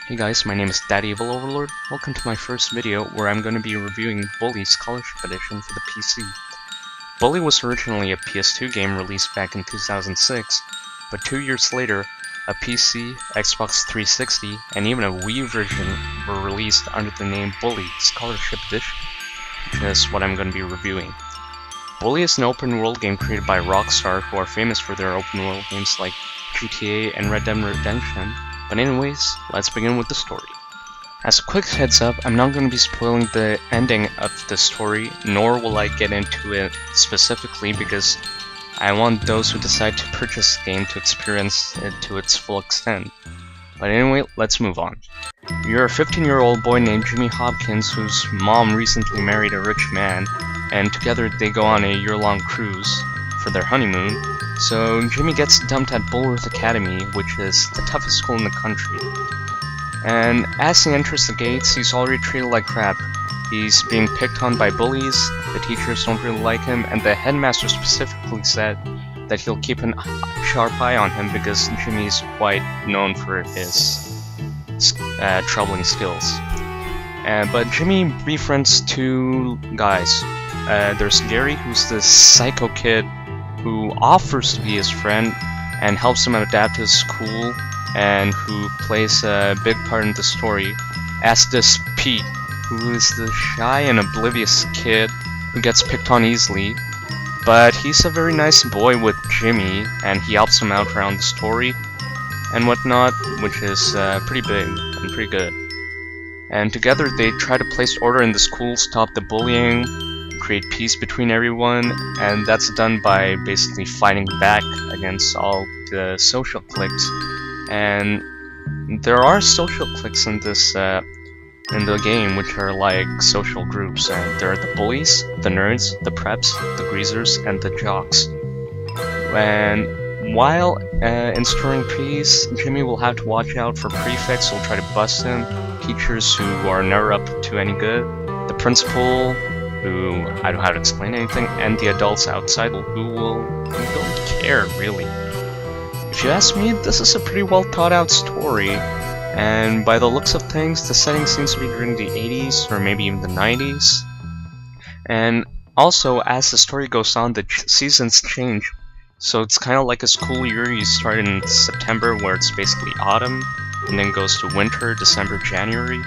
Hey guys, my name is Daddy Evil Overlord. Welcome to my first video where I'm going to be reviewing Bully Scholarship Edition for the PC. Bully was originally a PS2 game released back in 2006, but 2 years later, a PC, Xbox 360, and even a Wii version were released under the name Bully Scholarship Edition, which is what I'm going to be reviewing. Bully is an open world game created by Rockstar, who are famous for their open world games like GTA and Red Dead Redemption. But anyways, let's begin with the story. As a quick heads up, I'm not going to be spoiling the ending of the story, nor will I get into it specifically because I want those who decide to purchase the game to experience it to its full extent. But anyway, let's move on. You're a 15-year-old boy named Jimmy Hopkins whose mom recently married a rich man, and together they go on a year-long cruise for their honeymoon. So Jimmy gets dumped at Bullworth Academy, which is the toughest school in the country. And as he enters the gates, he's already treated like crap. He's being picked on by bullies, the teachers don't really like him, and the headmaster specifically said that he'll keep a sharp eye on him because Jimmy's quite known for his troubling skills. But Jimmy befriends two guys. There's Gary, who's this psycho kid who offers to be his friend and helps him adapt to his school, and who plays a big part in the story, as does Pete, who is the shy and oblivious kid who gets picked on easily, but he's a very nice boy with Jimmy, and he helps him out around the story and whatnot, which is pretty big and pretty good. And together they try to place order in the school, stop the bullying, create peace between everyone, and that's done by basically fighting back against all the social cliques. And there are social cliques in this in the game, which are like social groups, and there are the bullies, the nerds, the preps, the greasers, and the jocks. And while ensuring peace, Jimmy will have to watch out for prefects who will try to bust him, teachers who are never up to any good, the principal, who I don't know how to explain anything, and the adults outside who don't care, really. If you ask me, this is a pretty well thought out story, and by the looks of things, the setting seems to be during the 80s, or maybe even the 90s. And also, as the story goes on, the seasons change, so it's kind of like a school year. You start in September, where it's basically autumn, and then goes to winter, December, January,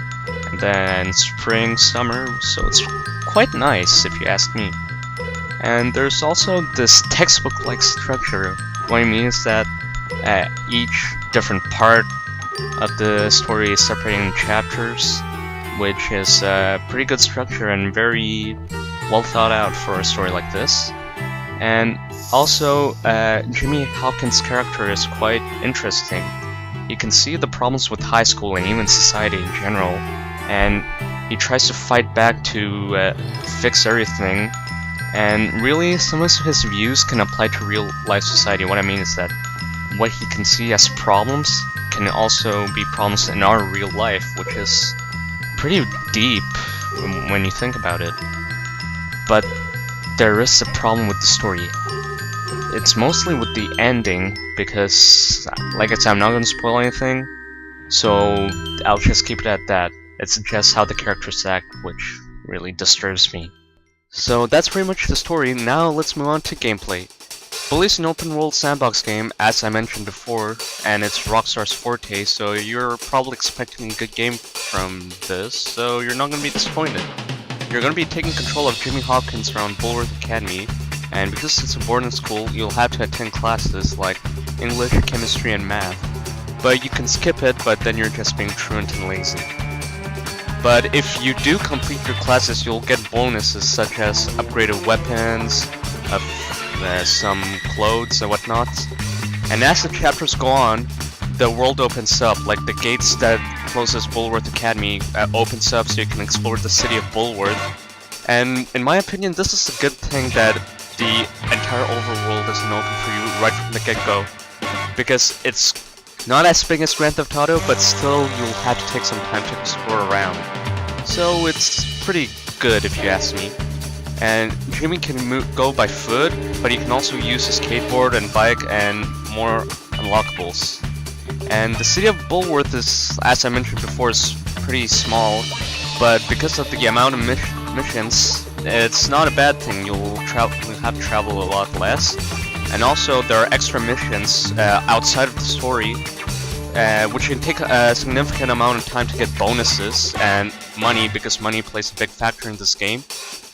and then spring, summer, so it's quite nice if you ask me. And there's also this textbook-like structure. What I mean is that each different part of the story is separated in chapters, which is a pretty good structure and very well thought out for a story like this. And also, Jimmy Hopkins' character is quite interesting. You can see the problems with high school and even society in general, and he tries to fight back to fix everything, and really some of his views can apply to real life society. What I mean is that what he can see as problems can also be problems in our real life, which is pretty deep when you think about it. But there is a problem with the story. It's mostly with the ending, because like I said, I'm not going to spoil anything, so I'll just keep it at that. It's just how the characters act, which really disturbs me. So that's pretty much the story. Now let's move on to gameplay. Bully is an open world sandbox game, as I mentioned before, and it's Rockstar's forte, so you're probably expecting a good game from this, so you're not going to be disappointed. You're going to be taking control of Jimmy Hopkins around Bullworth Academy, and because it's a boarding school, you'll have to attend classes like English, chemistry, and math. But you can skip it, but then you're just being truant and lazy. But if you do complete your classes, you'll get bonuses such as upgraded weapons, some clothes and whatnot. And as the chapters go on, the world opens up, like the gates that closes Bullworth Academy opens up so you can explore the city of Bullworth. And in my opinion, this is a good thing that the entire overworld isn't open for you right from the get-go, because it's not as big as Grand Theft Auto, but still you'll have to take some time to explore around. So it's pretty good if you ask me. And Jimmy can go by foot, but he can also use his skateboard and bike and more unlockables. And the city of Bullworth is, as I mentioned before, is pretty small, but because of the amount of missions, it's not a bad thing. You'll have to travel a lot less. And also, there are extra missions outside of the story, which can take a significant amount of time to get bonuses and money, because money plays a big factor in this game.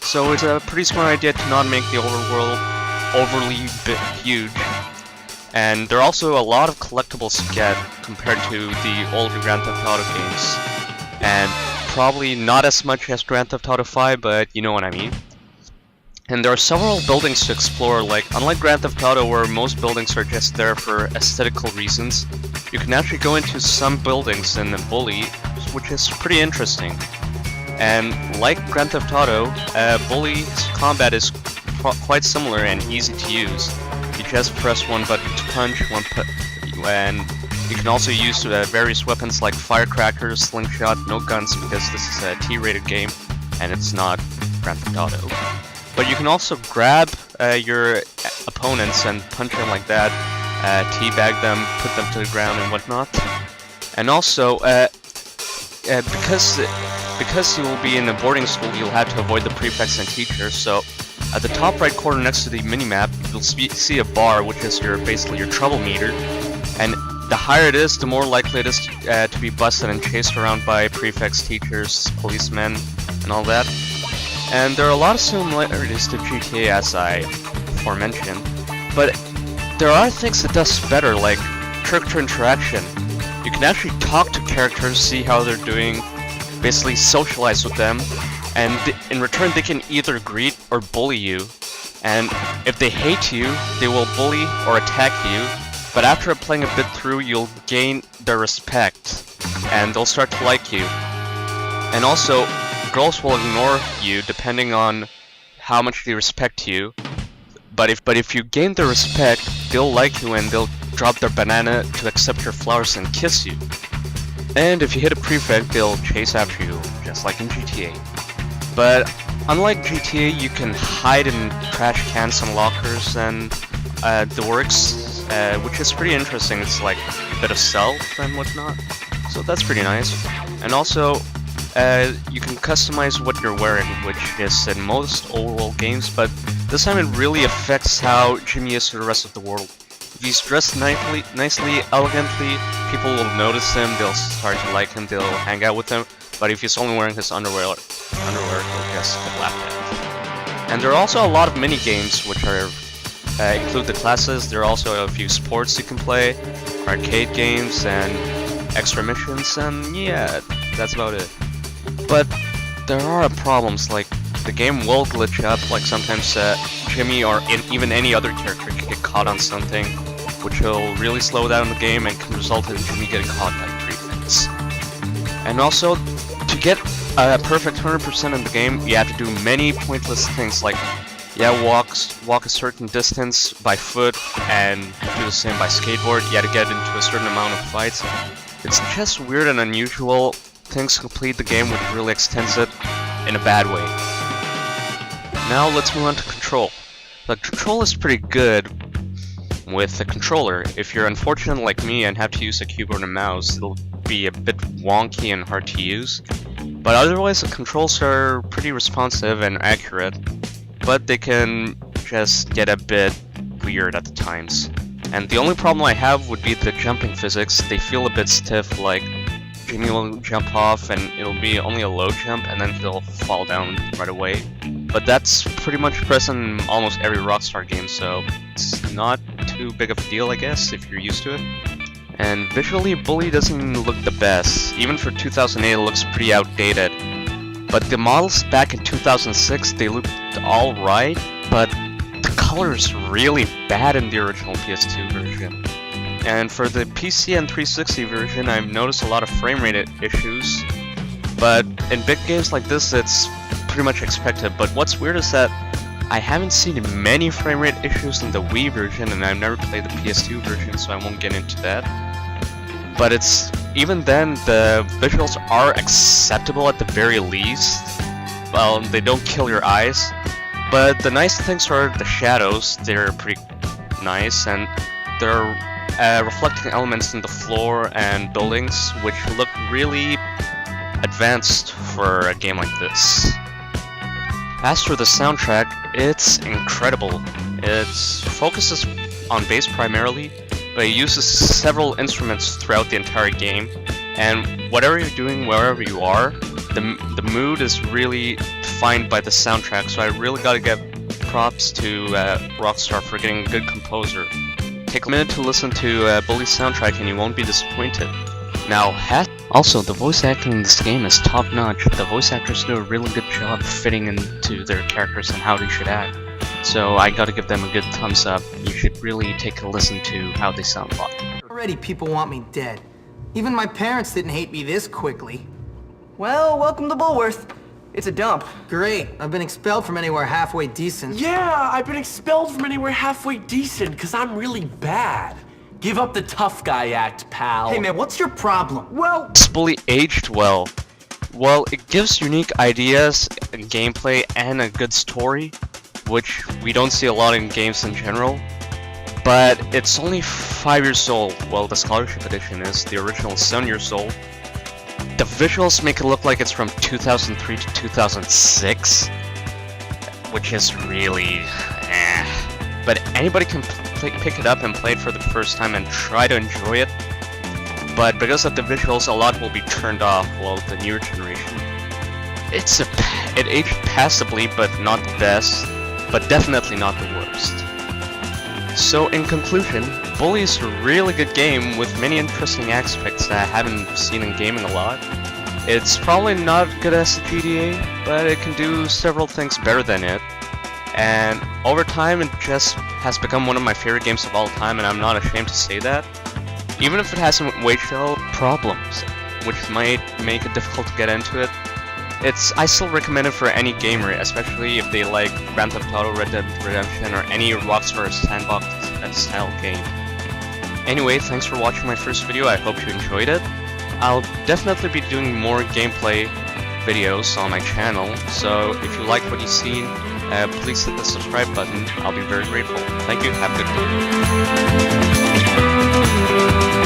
So it's a pretty smart idea to not make the overworld overly huge. And there are also a lot of collectibles to get compared to the older Grand Theft Auto games. And probably not as much as Grand Theft Auto 5, but you know what I mean. And there are several buildings to explore. Like, unlike Grand Theft Auto, where most buildings are just there for aesthetical reasons, you can actually go into some buildings in Bully, which is pretty interesting. And like Grand Theft Auto, Bully's combat is quite similar and easy to use. You just press one button to punch, and you can also use various weapons like firecrackers, slingshot, no guns, because this is a T-rated game and it's not Grand Theft Auto. But you can also grab your opponents and punch them like that, teabag them, put them to the ground and whatnot. And also, because you will be in a boarding school, you'll have to avoid the prefects and teachers. So at the top right corner next to the minimap, you'll see a bar, which is basically your trouble meter. And the higher it is, the more likely it is to be busted and chased around by prefects, teachers, policemen, and all that. And there are a lot of similarities to GTA, as I aforementioned, but there are things it does better, like character interaction. You can actually talk to characters, see how they're doing, basically socialize with them, and in return they can either greet or bully you. And if they hate you, they will bully or attack you, but after playing a bit through, you'll gain their respect, and they'll start to like you. And also, girls will ignore you depending on how much they respect you, but if you gain their respect, they'll like you and they'll drop their banana to accept your flowers and kiss you. And if you hit a prefect, they'll chase after you, just like in GTA. But unlike GTA, you can hide in trash cans and lockers and the works, which is pretty interesting. It's like a bit of stealth and whatnot, so that's pretty nice. And also, you can customize what you're wearing, which is in most overworld games, but this time it really affects how Jimmy is to the rest of the world. If he's dressed nicely, elegantly, people will notice him, they'll start to like him, they'll hang out with him, but if he's only wearing his underwear he'll just get laughed at. And there are also a lot of mini-games which are include the classes. There are also a few sports you can play, arcade games, and extra missions, and yeah, that's about it. But there are problems, like the game will glitch up, like sometimes Jimmy or even any other character can get caught on something, which will really slow down the game and can result in Jimmy getting caught by prefects. And also, to get a perfect 100% in the game, you have to do many pointless things, like walk a certain distance by foot and do the same by skateboard. You have to get into a certain amount of fights. It's just weird and unusual. Things to complete the game which really extends it in a bad way. Now let's move on to control. The control is pretty good with the controller. If you're unfortunate like me and have to use a keyboard and mouse, it'll be a bit wonky and hard to use. But otherwise, the controls are pretty responsive and accurate, but they can just get a bit weird at the times. And the only problem I have would be the jumping physics. They feel a bit stiff, like Jimmy will jump off and it'll be only a low jump and then he'll fall down right away. But that's pretty much present in almost every Rockstar game, so it's not too big of a deal, I guess, if you're used to it. And visually, Bully doesn't look the best. Even for 2008, it looks pretty outdated. But the models back in 2006, they looked alright, but the color is really bad in the original PS2 version. And for the PC and 360 version, I've noticed a lot of frame rate issues, but in big games like this, it's pretty much expected. But what's weird is that I haven't seen many frame rate issues in the Wii version, and I've never played the PS2 version, so I won't get into that. But even then, the visuals are acceptable at the very least. Well, they don't kill your eyes, but the nice things are the shadows. They're pretty nice, and there are reflecting elements in the floor and buildings, which look really advanced for a game like this. As for the soundtrack, it's incredible. It focuses on bass primarily, but it uses several instruments throughout the entire game, and whatever you're doing, wherever you are, the mood is really defined by the soundtrack, so I really gotta give props to Rockstar for getting a good composer. Take a minute to listen to Bully's soundtrack and you won't be disappointed. Now, also, the voice acting in this game is top notch. The voice actors do a really good job fitting into their characters and how they should act. So I gotta give them a good thumbs up. You should really take a listen to how they sound live. Already people want me dead. Even my parents didn't hate me this quickly. Well, welcome to Bullworth. It's a dump. Great. I've been expelled from anywhere halfway decent. Yeah, I've been expelled from anywhere halfway decent because I'm really bad. Give up the tough guy act, pal. Hey man, what's your problem? Well, This Bully aged well. Well, it gives unique ideas, gameplay, and a good story, which we don't see a lot in games in general. But it's only 5 years old. Well, the Scholarship Edition is. The original is 7 years old. The visuals make it look like it's from 2003 to 2006, which is really But anybody can pick it up and play it for the first time and try to enjoy it. But because of the visuals, a lot will be turned off, well, the newer generation. It aged passably, but not the best, but definitely not the worst. So in conclusion, Bully is a really good game with many interesting aspects that I haven't seen in gaming a lot. It's probably not good as a GTA, but it can do several things better than it. And over time, it just has become one of my favorite games of all time, and I'm not ashamed to say that. Even if it has some wage-level problems, which might make it difficult to get into it, I still recommend it for any gamer, especially if they like Grand Theft Auto, Red Dead Redemption, or any Rockstar sandbox style game. Anyway, thanks for watching my first video, I hope you enjoyed it. I'll definitely be doing more gameplay videos on my channel, so if you like what you've seen, please hit the subscribe button. I'll be very grateful. Thank you, have a good one.